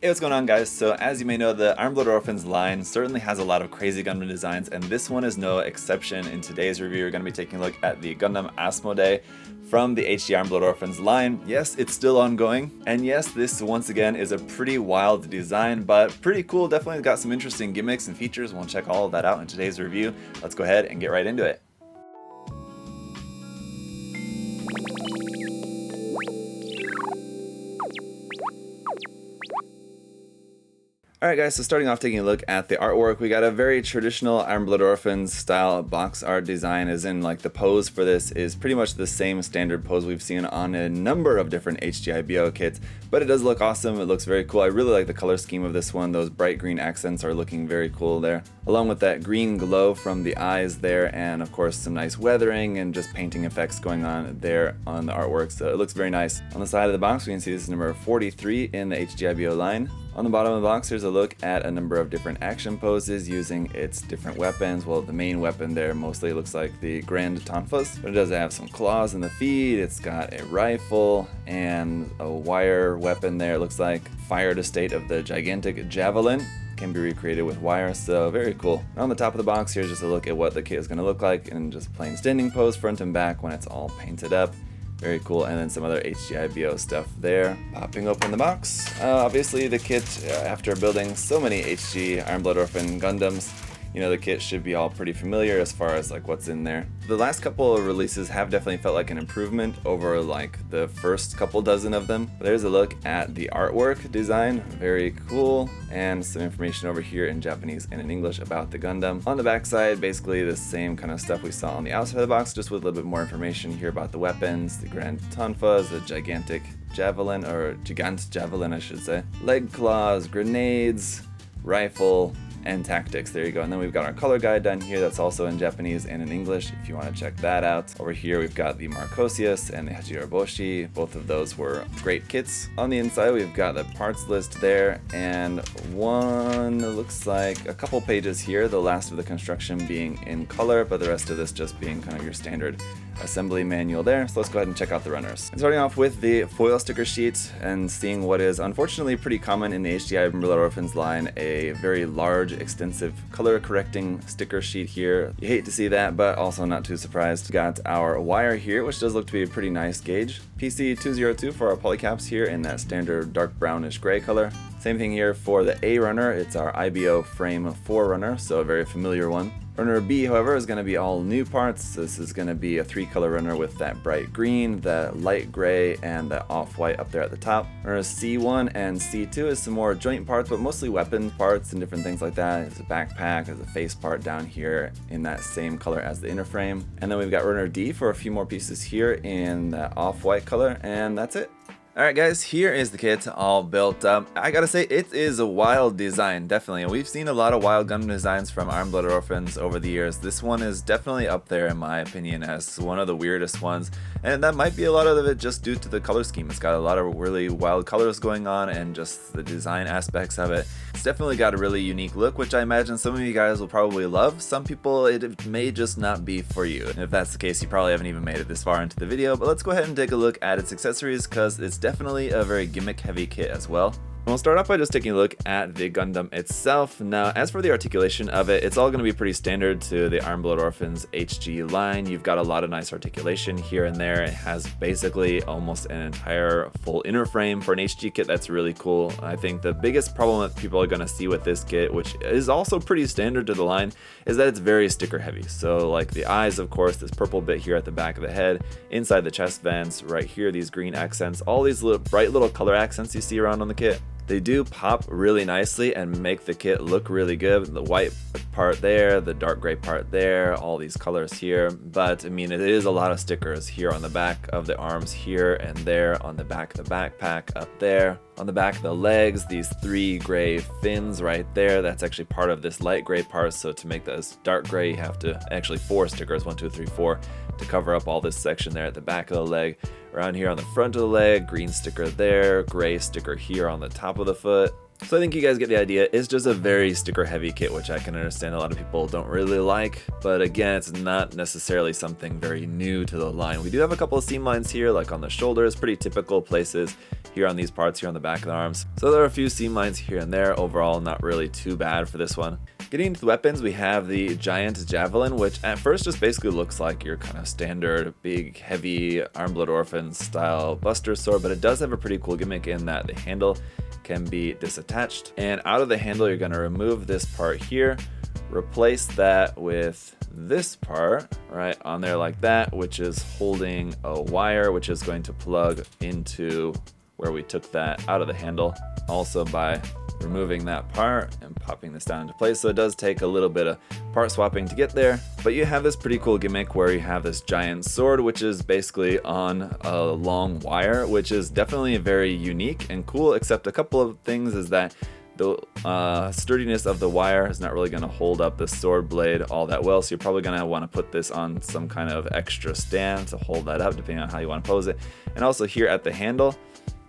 Hey, what's going on, guys? So as you may know, the Iron Blood Orphans line certainly has a lot of crazy Gundam designs, and this one is no exception. In today's review, we're going to be taking a look at the Gundam Asmoday from the HG Iron Blood Orphans line. Yes, it's still ongoing, and yes, this once again is a pretty wild design, but pretty cool. Definitely got some interesting gimmicks and features. We'll check all of that out in today's review. Let's go ahead and get right into it. Alright guys, so starting off taking a look at the artwork, we got a very traditional Iron Blood Orphans style box art design, as in like the pose for this is pretty much the same standard pose we've seen on a number of different HGIBO kits, but it does look awesome. It looks very cool. I really like the color scheme of this one. Those bright green accents are looking very cool there, along with that green glow from the eyes there, and of course some nice weathering and just painting effects going on there on the artwork, so it looks very nice. On the side of the box we can see this is number 43 in the HGIBO line. On the bottom of the box, there's a look at a number of different action poses using its different weapons. Well, the main weapon there mostly looks like the Grand Tonfas, but it does have some claws in the feet. It's got a rifle and a wire weapon there. It looks like fire to state of the gigantic javelin. Can be recreated with wire, so very cool. And on the top of the box, here's just a look at what the kit is going to look like in just plain standing pose, front and back, when it's all painted up. Very cool, and then some other HGIBO stuff there. Popping open the box, obviously the kit, after building so many HG Iron Blood Orphan Gundams, you know, the kit should be all pretty familiar as far as like what's in there. The last couple of releases have definitely felt like an improvement over like the first couple dozen of them. But there's a look at the artwork design, very cool, and some information over here in Japanese and in English about the Gundam. On the back side, basically the same kind of stuff we saw on the outside of the box, just with a little bit more information here about the weapons, the Grand Tonfas, the gigantic javelin, or gigant javelin I should say, leg claws, grenades, rifle, and tactics. There you go. And then we've got our color guide down here that's also in Japanese and in English if you want to check that out. Over here we've got the Marcosius and the Hajiraboshi. Both of those were great kits. On the inside we've got the parts list there, and one looks like a couple pages here, the last of the construction being in color, but the rest of this just being kind of your standard assembly manual there. So let's go ahead and check out the runners. And starting off with the foil sticker sheet and seeing what is unfortunately pretty common in the HGI Iron Blood Orphans line, a very large, extensive color correcting sticker sheet here. You hate to see that, but also not too surprised. Got our wire here, which does look to be a pretty nice gauge. PC202 for our polycaps here in that standard dark brownish gray color. Same thing here for the A runner. It's our IBO frame 4 runner, so a very familiar one. Runner B, however, is going to be all new parts. This is going to be a 3-color runner with that bright green, the light gray, and the off-white up there at the top. Runner C1 and C2 is some more joint parts, but mostly weapon parts and different things like that. It's a backpack, there's a face part down here in that same color as the inner frame. And then we've got runner D for a few more pieces here in the off-white color, and that's it. Alright guys, here is the kit all built up. I gotta say, it is a wild design, definitely. And we've seen a lot of wild Gundam designs from Iron Blood Orphans over the years. This one is definitely up there in my opinion as one of the weirdest ones. And that might be a lot of it just due to the color scheme. It's got a lot of really wild colors going on and just the design aspects of it. It's definitely got a really unique look, which I imagine some of you guys will probably love. Some people, it may just not be for you. And if that's the case, you probably haven't even made it this far into the video. But let's go ahead and take a look at its accessories, because it's definitely a very gimmick heavy kit as well. We'll start off by just taking a look at the Gundam itself. Now, as for the articulation of it, it's all going to be pretty standard to the Iron Blood Orphans HG line. You've got a lot of nice articulation here and there. It has basically almost an entire full inner frame for an HG kit. That's really cool. I think the biggest problem that people are going to see with this kit, which is also pretty standard to the line, is that it's very sticker heavy. So like the eyes, of course, this purple bit here at the back of the head, inside the chest vents, right here, these green accents, all these little bright little color accents you see around on the kit. They do pop really nicely and make the kit look really good. The white part there, the dark gray part there, all these colors here. But I mean, it is a lot of stickers here on the back of the arms here and there, on the back of the backpack up there. On the back of the legs, these 3 gray fins right there. That's actually part of this light gray part. So to make this dark gray, you have to actually 4 stickers, 1, 2, 3, 4, to cover up all this section there at the back of the leg. Around here on the front of the leg, green sticker there, gray sticker here on the top of the foot. So I think you guys get the idea. It's just a very sticker heavy kit, which I can understand a lot of people don't really like, but again, it's not necessarily something very new to the line. We do have a couple of seam lines here, like on the shoulders, pretty typical places here on these parts here on the back of the arms. So there are a few seam lines here and there. Overall, not really too bad for this one. Getting into the weapons, we have the giant javelin, which at first just basically looks like your kind of standard big heavy Iron Blood Orphan style buster sword, but it does have a pretty cool gimmick in that the handle can be disattached, and out of the handle you're going to remove this part here, replace that with this part right on there like that, which is holding a wire which is going to plug into where we took that out of the handle, also by removing that part and popping this down into place. So it does take a little bit of part swapping to get there, but you have this pretty cool gimmick where you have this giant sword which is basically on a long wire, which is definitely very unique and cool, except a couple of things is that the sturdiness of the wire is not really going to hold up the sword blade all that well, so you're probably going to want to put this on some kind of extra stand to hold that up depending on how you want to pose it. And also here at the handle,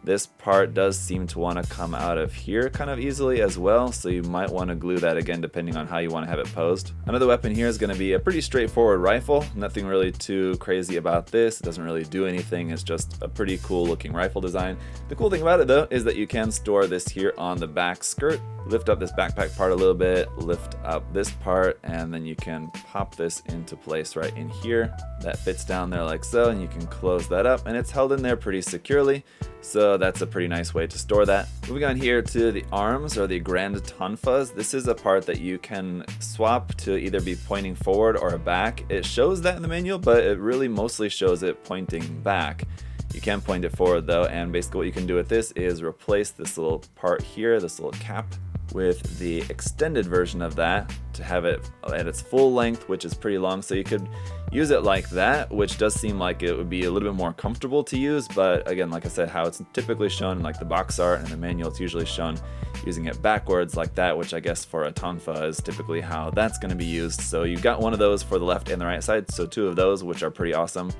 this part does seem to want to come out of here kind of easily as well, so you might want to glue that again depending on how you want to have it posed. Another weapon here is going to be a pretty straightforward rifle. Nothing really too crazy about this. It doesn't really do anything. It's just a pretty cool looking rifle design. The cool thing about it though is that you can store this here on the back skirt. Lift up this backpack part a little bit, lift up this part, and then you can pop this into place right in here. That fits down there like so, and you can close that up, and it's held in there pretty securely. So that's a pretty nice way to store that. Moving on here to the arms, or the grand tonfas. This is a part that you can swap to either be pointing forward or back. It shows that in the manual, but it really mostly shows it pointing back. You can point it forward though, and basically what you can do with this is replace this little part here, this little cap, with the extended version of that to have it at its full length, which is pretty long. So you could use it like that, which does seem like it would be a little bit more comfortable to use, but again, like I said, how it's typically shown in like the box art and the manual, it's usually shown using it backwards like that, which I guess for a tonfa is typically how that's going to be used. So you've got one of those for the left and the right side, so two of those, which are pretty awesome.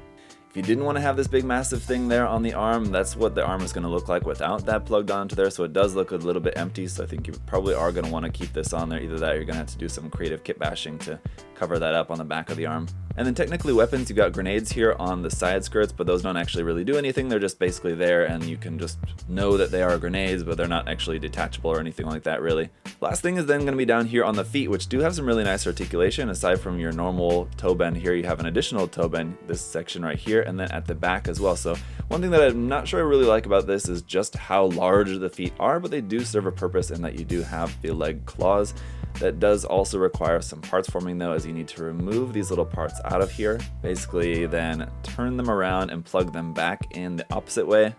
If you didn't want to have this big massive thing there on the arm, that's what the arm is going to look like without that plugged onto there, so it does look a little bit empty, so I think you probably are going to want to keep this on there. Either that or you're going to have to do some creative kit bashing to cover that up on the back of the arm. And then technically weapons, you've got grenades here on the side skirts, but those don't actually really do anything. They're just basically there, and you can just know that they are grenades, but they're not actually detachable or anything like that really. Last thing is then going to be down here on the feet, which do have some really nice articulation. Aside from your normal toe bend here, you have an additional toe bend, this section right here, and then at the back as well. So one thing that I'm not sure I really like about this is just how large the feet are, but they do serve a purpose in that you do have the leg claws. That does also require some parts forming though, as you need to remove these little parts out of here, basically then turn them around and plug them back in the opposite way.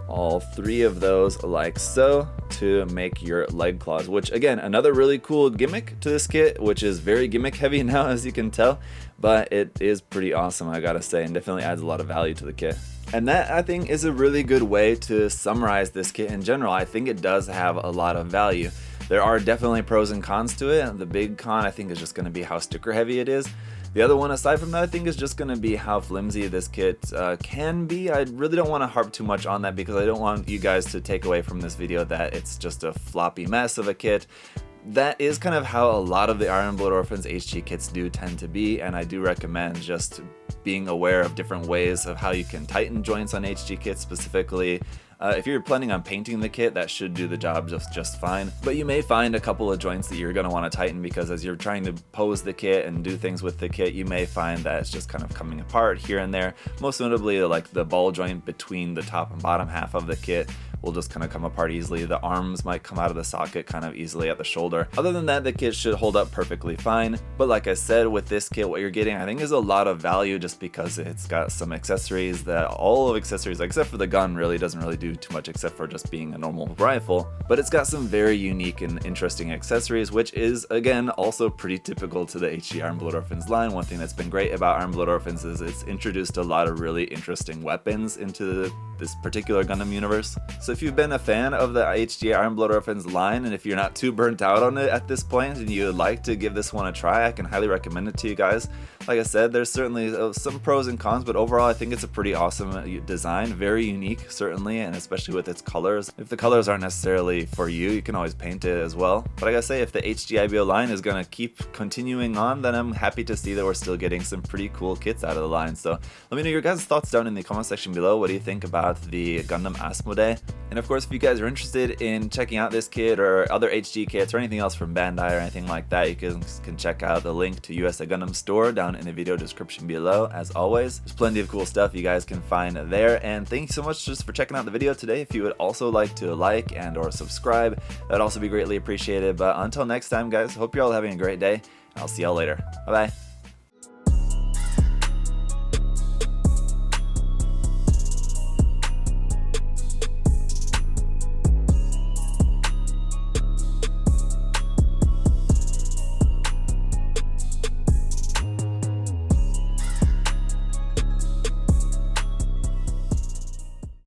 All three of those like so to make your leg claws, which again, another really cool gimmick to this kit, which is very gimmick heavy now as you can tell, but it is pretty awesome, I gotta say, and definitely adds a lot of value to the kit. And that, I think, is a really good way to summarize this kit in general. I think it does have a lot of value. There are definitely pros and cons to it. The big con, I think, is just going to be how sticker heavy it is. The other one, aside from that, I think is just going to be how flimsy this kit can be. I really don't want to harp too much on that because I don't want you guys to take away from this video that it's just a floppy mess of a kit. That is kind of how a lot of the Iron Blood Orphans HG kits do tend to be, and I do recommend just being aware of different ways of how you can tighten joints on HG kits specifically. If you're planning on painting the kit, that should do the job just fine. But you may find a couple of joints that you're going to want to tighten because as you're trying to pose the kit and do things with the kit, you may find that it's just kind of coming apart here and there. Most notably, like the ball joint between the top and bottom half of the kit will just kind of come apart easily. The arms might come out of the socket kind of easily at the shoulder. Other than that, the kit should hold up perfectly fine. But like I said, with this kit, what you're getting, I think, is a lot of value just because it's got some accessories that all of accessories, except for the gun, really doesn't really do too much except for just being a normal rifle. But it's got some very unique and interesting accessories, which is, again, also pretty typical to the HG Iron Blood Orphans line. One thing that's been great about Iron Blood Orphans is it's introduced a lot of really interesting weapons into the this particular Gundam universe. So if you've been a fan of the HG Iron Blood Orphans line, and if you're not too burnt out on it at this point and you would like to give this one a try, I can highly recommend it to you guys. Like I said, there's certainly some pros and cons, but overall I think it's a pretty awesome design, very unique certainly, and especially with its colors. If the colors aren't necessarily for you, you can always paint it as well. But like I say, if the HGIBO line is going to keep continuing on, then I'm happy to see that we're still getting some pretty cool kits out of the line. So let me know your guys' thoughts down in the comment section below. What do you think about the Gundam Asmoday? And of course, if you guys are interested in checking out this kit or other HG kits or anything else from Bandai or anything like that, you can check out the link to USA Gundam store down in the video description below. As always, there's plenty of cool stuff you guys can find there. And thank you so much just for checking out the video today. If you would also like to like and or subscribe, that'd also be greatly appreciated. But until next time, guys, hope you're all having a great day. I'll see y'all later. Bye bye.